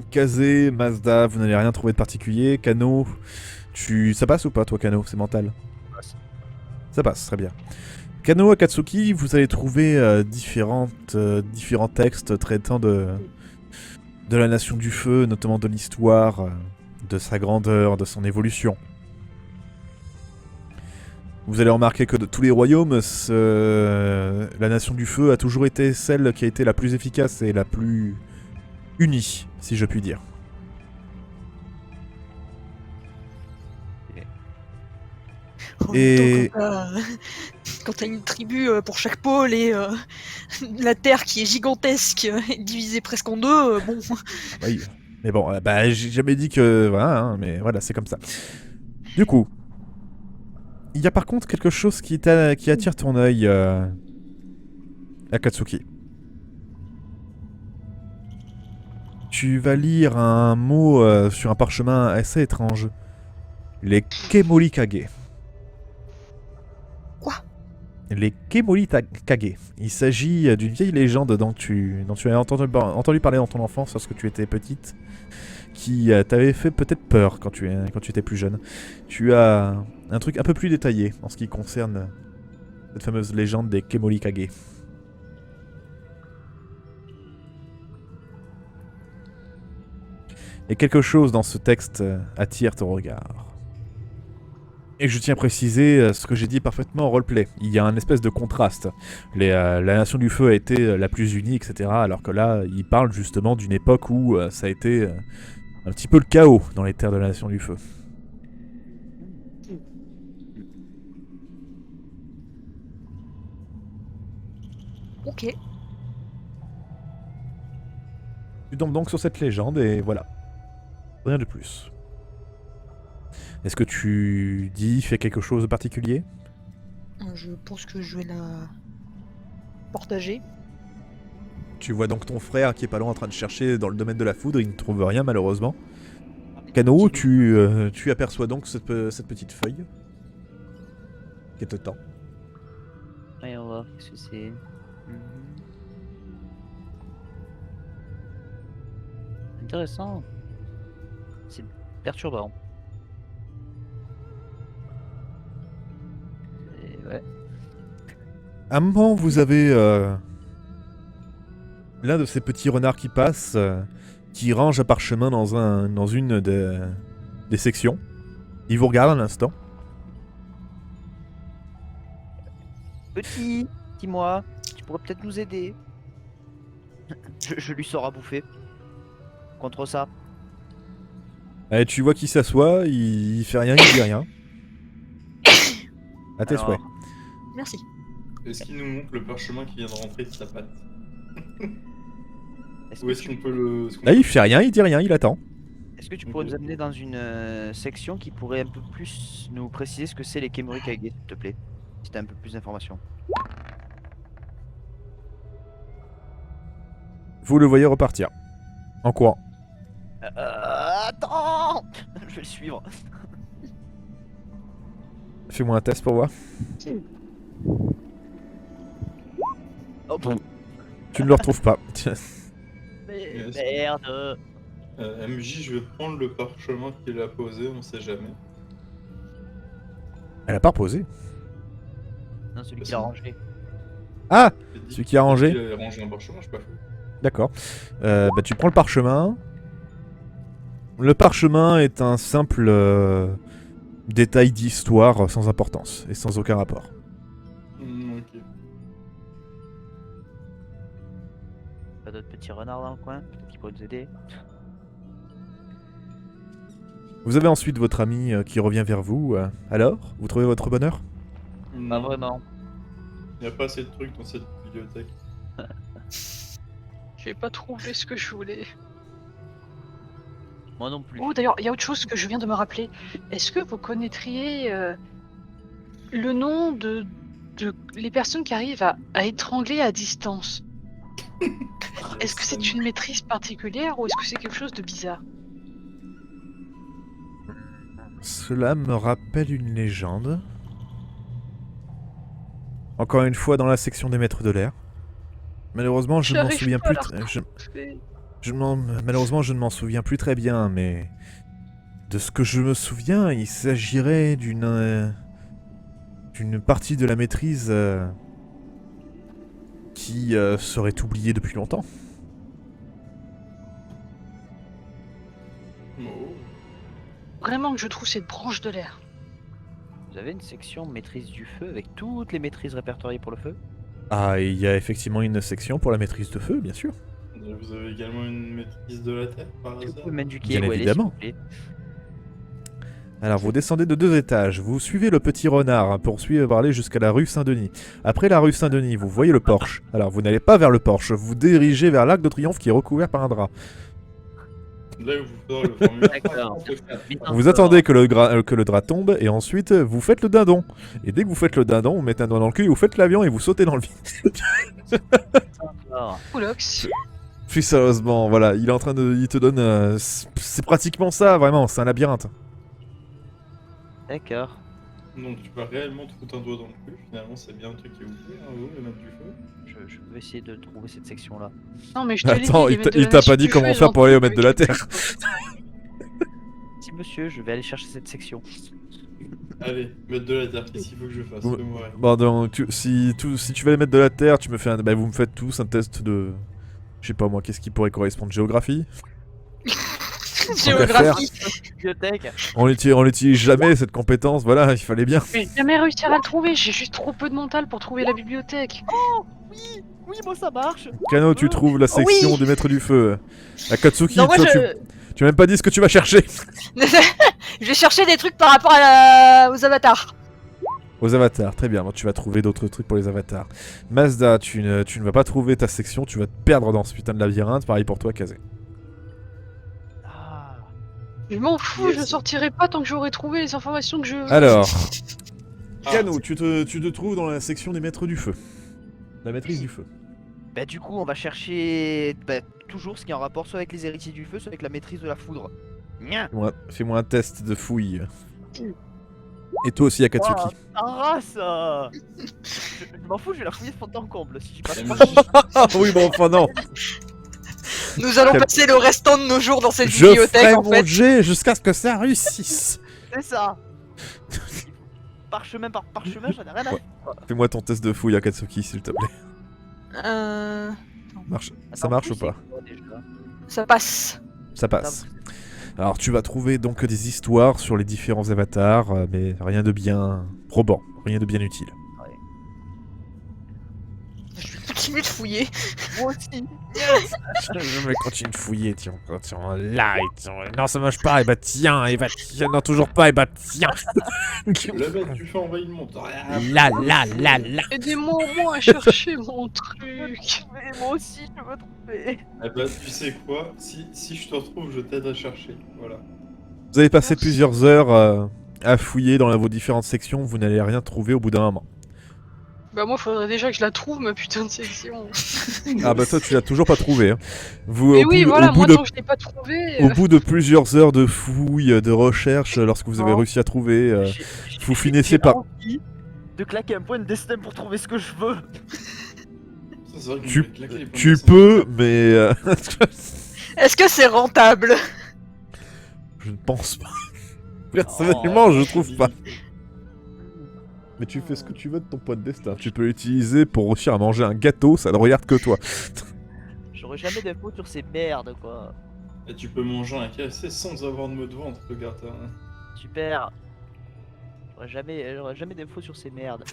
Kazé, Mazda, vous n'allez rien trouver de particulier. Kano, ça passe ou pas toi Kano? C'est mental. Ça passe, très bien. Kano Akatsuki, vous allez trouver différents textes traitant de la Nation du Feu, notamment de l'histoire, de sa grandeur, de son évolution. Vous allez remarquer que de tous les royaumes, la Nation du Feu a toujours été celle qui a été la plus efficace et la plus unie, si je puis dire. En même Et temps, quand t'as une tribu pour chaque pôle et la Terre qui est gigantesque, divisée presque en deux, bon. oui, mais bon, bah j'ai jamais dit que voilà, hein, mais voilà, c'est comme ça. Du coup, il y a par contre quelque chose qui attire ton œil, Akatsuki. Tu vas lire un mot sur un parchemin assez étrange. Les Kemori-Kage. Quoi? Les Kemori-Kage. Il s'agit d'une vieille légende dont tu as entendu parler dans ton enfance lorsque tu étais petite, qui t'avait fait peut-être peur quand tu étais plus jeune. Tu as un truc un peu plus détaillé en ce qui concerne cette fameuse légende des Kemori-Kage. Et quelque chose dans ce texte attire ton regard. Et je tiens à préciser ce que j'ai dit parfaitement en roleplay. Il y a un espèce de contraste. La Nation du Feu a été la plus unie, etc. Alors que là, il parle justement d'une époque où ça a été un petit peu le chaos dans les terres de la Nation du Feu. Ok. Tu tombes donc sur cette légende et voilà. Rien de plus. Est-ce que tu fais quelque chose de particulier? Je pense que je vais la partager. Tu vois donc ton frère qui est pas loin en train de chercher dans le domaine de la foudre, il ne trouve rien malheureusement. Kano, tu aperçois donc cette petite feuille qui te tend. Voyons voir, qu'est-ce que c'est. Intéressant. C'est perturbant. Et ouais. À un moment, vous avez l'un de ces petits renards qui passe, qui range un parchemin dans une des sections. Il vous regarde un instant. Petit, dis-moi, tu pourrais peut-être nous aider. Je lui sors à bouffer. Contre ça. Et tu vois qu'il s'assoit, il fait rien, il dit rien. À tes Alors, souhaits. Merci. Est-ce qu'il nous montre le parchemin qui vient de rentrer de sa patte? Est-ce Ou que, est-ce qu'on peut le... Là, il fait rien, il dit rien, il attend. est-ce que tu pourrais Ok. nous amener dans une section qui pourrait un peu plus nous préciser ce que c'est les Kemori Kage, s'il te plaît? Si t'as un peu plus d'informations. Vous le voyez repartir. En courant. Attends. Je vais le suivre. Fais-moi un test pour voir. Oh, bon. Tu ne le retrouves pas. Yes. Merde. MJ, je vais prendre le parchemin qu'il a posé, on sait jamais. Elle a pas reposé. Non, celui Bah, qui l'a si. rangé. Ah, J'ai dit celui qui a rangé. qu'il a rangé un parchemin, je suis pas fou. D'accord. Bah, tu prends le parchemin. Le parchemin est un simple détail d'histoire sans importance et sans aucun rapport. Ok. Pas d'autres petits renards dans le coin? Peut-être qu'ils pourraient nous aider. Vous avez ensuite votre ami qui revient vers vous. Alors, vous trouvez votre bonheur? Pas vraiment. Il n'y a pas assez de trucs dans cette bibliothèque. J'ai pas trouvé ce que je voulais. Moi non plus. Oh, d'ailleurs, il y a autre chose que je viens de me rappeler. Est-ce que vous connaîtriez le nom de les personnes qui arrivent à étrangler à distance? Est-ce que c'est une maîtrise particulière ou est-ce que c'est quelque chose de bizarre? Cela me rappelle une légende. Encore une fois dans la section des maîtres de l'air. Malheureusement, je m'en J'arrive souviens pas à plus. la retrouver. Malheureusement, je ne m'en souviens plus très bien, mais... De ce que je me souviens, il s'agirait d'une partie de la maîtrise qui serait oubliée depuis longtemps. Oh. Vraiment que je trouve cette branche de l'air. Vous avez une section maîtrise du feu avec toutes les maîtrises répertoriées pour le feu? Ah, il y a effectivement une section pour la maîtrise de feu, bien sûr. Et vous avez également une maîtrise de la terre par Vous hasard? pouvez m'indiquer Bien où elle est, évidemment. s'il vous plaît. Alors, vous descendez de 2 étages, vous suivez le petit renard pour aller jusqu'à la rue Saint-Denis. Après la rue Saint-Denis, vous voyez le Porsche. Alors, vous n'allez pas vers le Porsche, vous dirigez vers l'Arc de Triomphe qui est recouvert par un drap. Là où vous ferez le formulaire. D'accord. Vous attendez que le drap tombe et ensuite vous faites le dindon. Et dès que vous faites le dindon, vous mettez un doigt dans le cul, vous faites l'avion et vous sautez dans le vide. Alors, Oulox. Puis sérieusement, voilà, il est en train de... Il te donne... c'est pratiquement ça, vraiment, c'est un labyrinthe. d'accord. Donc tu vas réellement te foutre un doigt dans le cul. Finalement, c'est bien un truc qui est oublié, hein, vous, le mettre du feu. Je vais essayer de trouver cette section-là. Non, mais je te l'ai Attends, dit, il les maîtres de il la t'a nature pas dit du comment feu, faire ils pour aller au entendent maître de la avec- terre. Si monsieur, je vais aller chercher cette section. Allez, mettre de la terre, qu'est-ce qu'il faut que je fasse? Ouais. Fais-moi rire. Bon, donc, si tu veux aller mettre de la terre, tu me fais un... Bah, vous me faites tous un test de... Je sais pas moi, qu'est-ce qui pourrait correspondre? Géographie? Géographie. Bibliothèque. On l'utilise jamais, cette compétence, voilà, il fallait bien. Je vais jamais réussir à le trouver, j'ai juste trop peu de mental pour trouver la bibliothèque. Oui, moi ça marche. Kano, tu trouves la section Oui. des maîtres du feu. Akatsuki, Non, moi, toi, tu m'as même pas dit ce que tu vas chercher. Je vais chercher des trucs par rapport aux avatars. Aux avatars, très bien. Bon, tu vas trouver d'autres trucs pour les avatars. Mazda, tu ne vas pas trouver ta section, tu vas te perdre dans ce putain de labyrinthe. Pareil pour toi, Kazé. Ah. Je m'en fous, Yes. je sortirai pas tant que j'aurai trouvé les informations que je veux. Alors, Ah, Kano, tu te trouves dans la section des maîtres du feu. La maîtrise du feu. Bah du coup, on va chercher toujours ce qui est en rapport soit avec les héritiers du feu, soit avec la maîtrise de la foudre. Nya. Fais-moi un test de fouille. Et toi aussi, Akatsuki. Ah ça. Je m'en fous, je vais la fouiller de fond en comble si j'y passe pas. MJ, Ah oui, bon, enfin non. Nous allons Quel- passer le restant de nos jours dans cette Je bibliothèque ferai en mon fait. jet jusqu'à ce que ça réussisse. C'est ça. Parchemin par parchemin, j'en ai rien à Ouais. Fais-moi ton test de fouille, Akatsuki, s'il te plaît. Ça Attends, marche vous, ou pas? c'est quoi, déjà Ça passe. Ça passe. Alors tu vas trouver donc des histoires sur les différents avatars, mais rien de bien probant, rien de bien utile. Je vais continuer de fouiller. Moi aussi. Je vais continuer de fouiller, tiens, là, et tiens, non ça marche pas, et bah tiens, non toujours pas, et bah tiens. la bête, tu fais envahir le monde. Ah, Là. Aidez-moi au moins à chercher mon truc. Mais moi aussi, je veux trouver. Eh bah, tu sais quoi? Si je te retrouve, je t'aide à chercher. Voilà. Vous avez passé Merci. plusieurs heures à fouiller dans vos différentes sections, vous n'allez rien trouver au bout d'un moment. Bah moi faudrait déjà que je la trouve ma putain de section. Ah bah toi tu l'as toujours pas trouvé. Hein. Vous, Mais au oui bout, voilà, au bout moi de tant que je l'ai pas trouvé. Au bout de plusieurs heures de fouilles, de recherche, lorsque vous avez Non. réussi à trouver, J'ai- vous j'ai- finissez j'ai par... envie de claquer un point de destin pour trouver ce que je veux. Ça, c'est vrai qu'on Tu- a claqué les points Tu de peux, mais... Est-ce que c'est rentable? je ne pense pas. Oh, Personnellement, je trouve pas. Mais tu fais ce que tu veux de ton point de destin. Tu peux l'utiliser pour réussir à manger un gâteau, ça ne regarde que toi. J'aurais jamais d'infos sur ces merdes quoi. Et tu peux manger un KFC sans avoir de mot de vente, regarde. Hein. Super. J'aurais jamais d'infos sur ces merdes.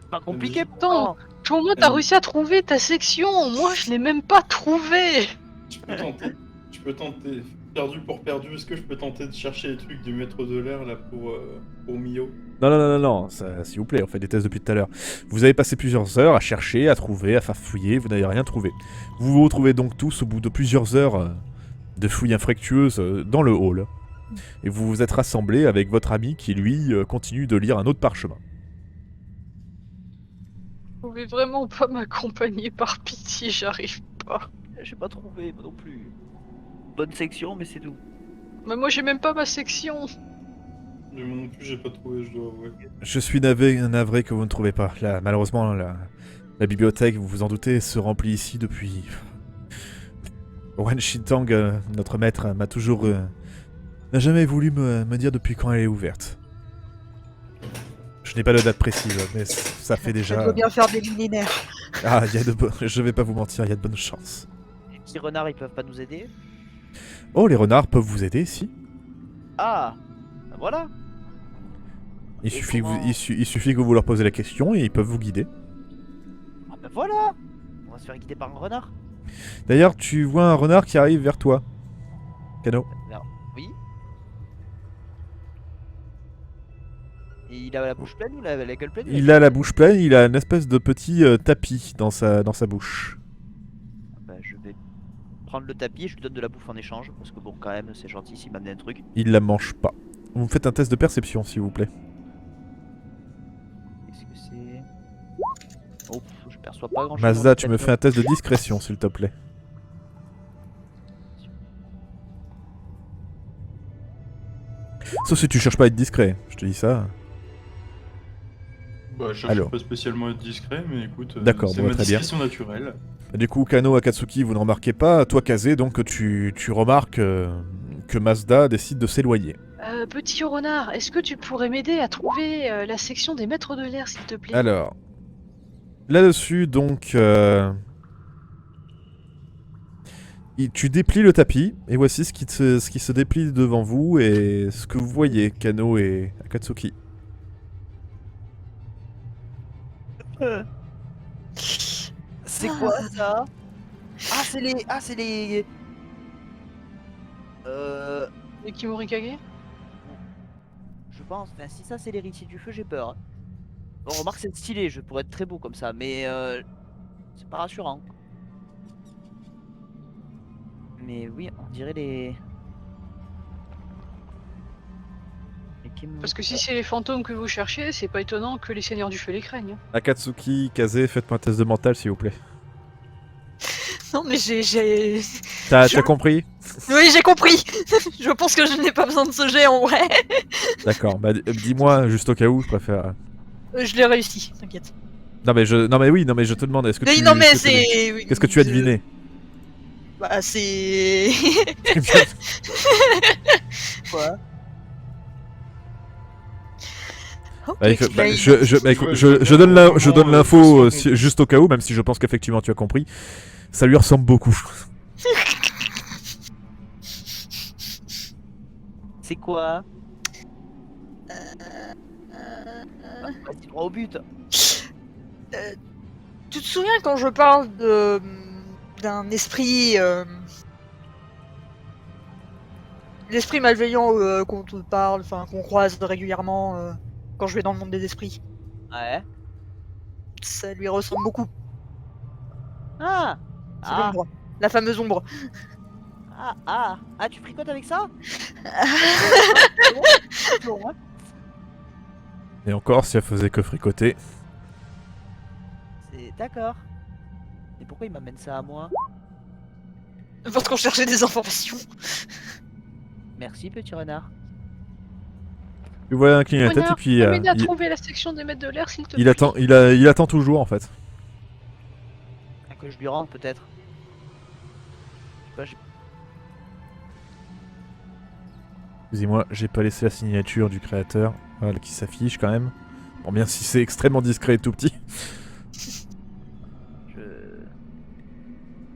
Pas compliqué Mais- pourtant. Toi au moins t'as réussi à trouver ta section, moi je l'ai même pas trouvée. Tu peux tenter. Tu peux tenter. Perdu pour perdu, est-ce que je peux tenter de chercher les trucs du maître de l'air là pour Mio? Non, s'il vous plaît, on fait des tests depuis tout à l'heure. Vous avez passé plusieurs heures à chercher, à trouver, à farfouiller, vous n'avez rien trouvé. Vous vous retrouvez donc tous au bout de plusieurs heures de fouilles infructueuses dans le hall. Et vous vous êtes rassemblés avec votre ami qui, lui, continue de lire un autre parchemin. Vous pouvez vraiment pas m'accompagner par pitié, j'arrive pas. J'ai pas trouvé moi non plus. Bonne section mais c'est tout. Mais moi j'ai même pas ma section. Mais moi non plus, j'ai pas trouvé, je dois avouer. Je suis navré que vous ne trouvez pas. Là, malheureusement, la bibliothèque, vous vous en doutez, se remplit ici depuis Wen Shintang, notre maître, m'a toujours... n'a jamais voulu me dire depuis quand elle est ouverte. Je n'ai pas de date précise, mais ça fait Ça déjà... doit bien faire des millénaires. Ah, je vais pas vous mentir, il y a de bonnes chances. Les petits renards, ils peuvent pas nous aider? Oh, les renards peuvent vous aider, si. Ah, bah voilà. Il Et suffit, comment- il suffit que vous leur posez la question et ils peuvent vous guider. Ah bah voilà. On va se faire guider par un renard. D'ailleurs, tu vois un renard qui arrive vers toi. Kano. Oui. Et il a la bouche pleine ou la gueule pleine? Il a la bouche pleine, il a une espèce de petit tapis dans sa bouche. Bah, je vais prendre le tapis et je lui donne de la bouffe en échange. Parce que bon, quand même, c'est gentil s'il m'amène un truc. Il la mange pas. Vous me faites un test de perception, s'il vous plaît. Qu'est-ce que c'est? Oh, je perçois pas grand chose. Mazda, tu me fais un test de discrétion, s'il te plaît. Sauf si tu cherches pas à être discret, je te dis ça. Bah, je cherche Alors. pas spécialement à être discret, mais écoute, D'accord, c'est bon, ma très bien. discrétion naturelle. Du coup, Kano, Akatsuki, vous ne remarquez pas. Toi, Kaze, donc tu remarques que Mazda décide de s'éloigner. Petit renard, est-ce que tu pourrais m'aider à trouver la section des maîtres de l'air, s'il te plaît? Alors, là-dessus, donc, tu déplies le tapis, et voici ce qui se déplie devant vous, et ce que vous voyez, Kano et Akatsuki. C'est quoi ça? Ah, c'est les. Ah, c'est les. Les Kimurikage? Je pense. Enfin, si ça c'est l'héritier du feu, j'ai peur. Hein. Bon, remarque, c'est stylé, je pourrais être très beau comme ça, mais c'est pas rassurant. Mais oui, on dirait les. Parce que si c'est les fantômes que vous cherchez, c'est pas étonnant que les seigneurs du feu les craignent. Hein. Akatsuki, Kaze, faites-moi un test de mental, s'il vous plaît. Non, mais j'ai. T'as Je- compris? Oui, j'ai compris. Je pense que je n'ai pas besoin de ce jet en vrai. D'accord, bah dis-moi, juste au cas où, je préfère... Je l'ai réussi, t'inquiète. Non mais je te demande, est-ce que Mais tu... non, mais est-ce que t'as- c'est. oui, Qu'est-ce que tu as je- deviné? Bah, c'est. Quoi? Ok, Bah, écoute, là, il- je donne l'info juste au cas où, même si je pense qu'effectivement tu as compris. Ça lui ressemble beaucoup. C'est quoi? Vas-y, droit au but. Tu te souviens quand je parle de d'un esprit l'esprit malveillant qu'on te parle, enfin qu'on croise régulièrement quand je vais dans le monde des esprits. Ouais. Ça lui ressemble beaucoup. Ah! C'est Ah! l'ombre, la fameuse ombre. Ah, tu fricotes avec ça? Bon, hein. Et encore, si elle faisait que fricoter. C'est d'accord. Et pourquoi il m'amène ça à moi? Parce qu'on cherchait des informations. Merci, petit renard. Tu vois incliner la tête et Renard, puis m'aider à trouver la section des maîtres de l'air, s'il te plaît. il attend toujours en fait. Ah, que je lui rende peut-être. Je sais pas, Excusez-moi, j'ai pas laissé la signature du créateur voilà, qui s'affiche quand même. Bon, bien si c'est extrêmement discret et tout petit.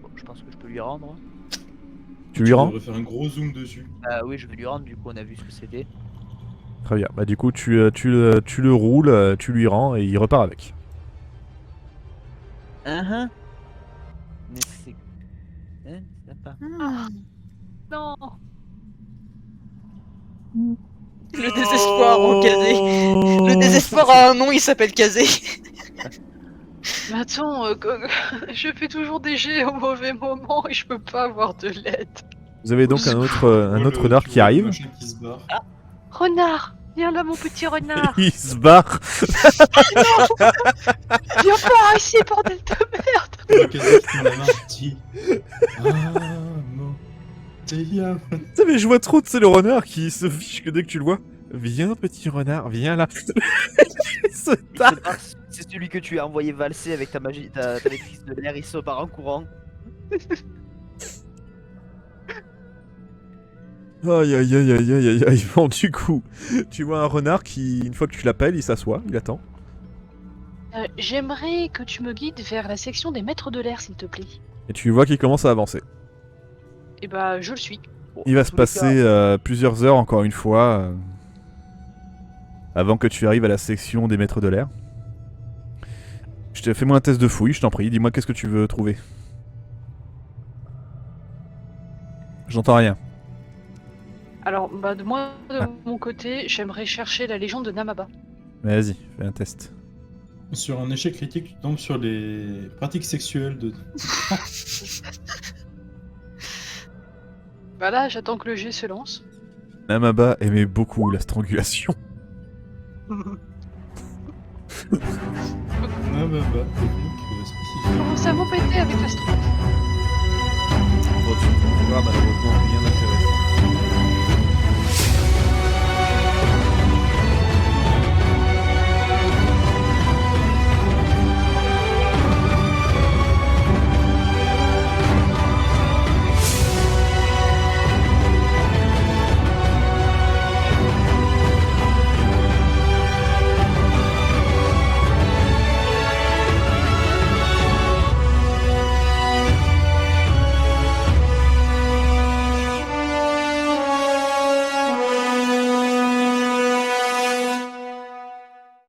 Bon, je pense que je peux lui rendre. Tu lui rends? devrais faire un gros zoom dessus. Ah oui, je vais lui rendre, du coup on a vu ce que c'était. Très bien. Bah du coup, tu le roules, tu lui rends et il repart avec. Mais c'est... Hein, c'est pas... Ah, non. Le désespoir en Kazé. Le désespoir a un nom, il s'appelle Kazé. Mais attends, je fais toujours des jets au mauvais moment et je peux pas avoir de l'aide. Vous avez donc un autre Tu renard vois qui le arrive. machin qui se barre. Renard, viens là mon petit renard. Il se barre. Viens pas ici, bordel de merde. Ouais, qu'est-ce que tu m'as dit? Ah, non. Putain, mais je vois trop, tu sais, le renard qui se fiche que dès que tu le vois. Viens, petit renard, viens là. Il se tape. C'est celui que tu as envoyé valser avec ta magie, ta maîtrise de l'air, il se part en courant. Aïe aïe aïe aïe aïe aïe aïe. Bon, du coup, tu vois un renard qui, une fois que tu l'appelles, il s'assoit, il attend. J'aimerais que tu me guides vers la section des maîtres de l'air, s'il te plaît. Et tu vois qu'il commence à avancer. Et bah, je le suis. Bon, Il va dans se tous les passer cas, plusieurs heures, encore une fois, avant que tu arrives à la section des maîtres de l'air. Fais-moi un test de fouille, je t'en prie. Dis-moi qu'est-ce que tu veux trouver. J'entends rien. Alors, bah, de Ah. mon côté, j'aimerais chercher la légende de Namaba. Vas-y, fais un test. Sur un échec critique, tu tombes sur les pratiques sexuelles de. Bah là, j'attends que le jet se lance. Namaba aimait beaucoup la strangulation. Ah bah, technique spécifique. Comment ça m'embêtait avec la stro... Bon, tu ne trouveras malheureusement rien à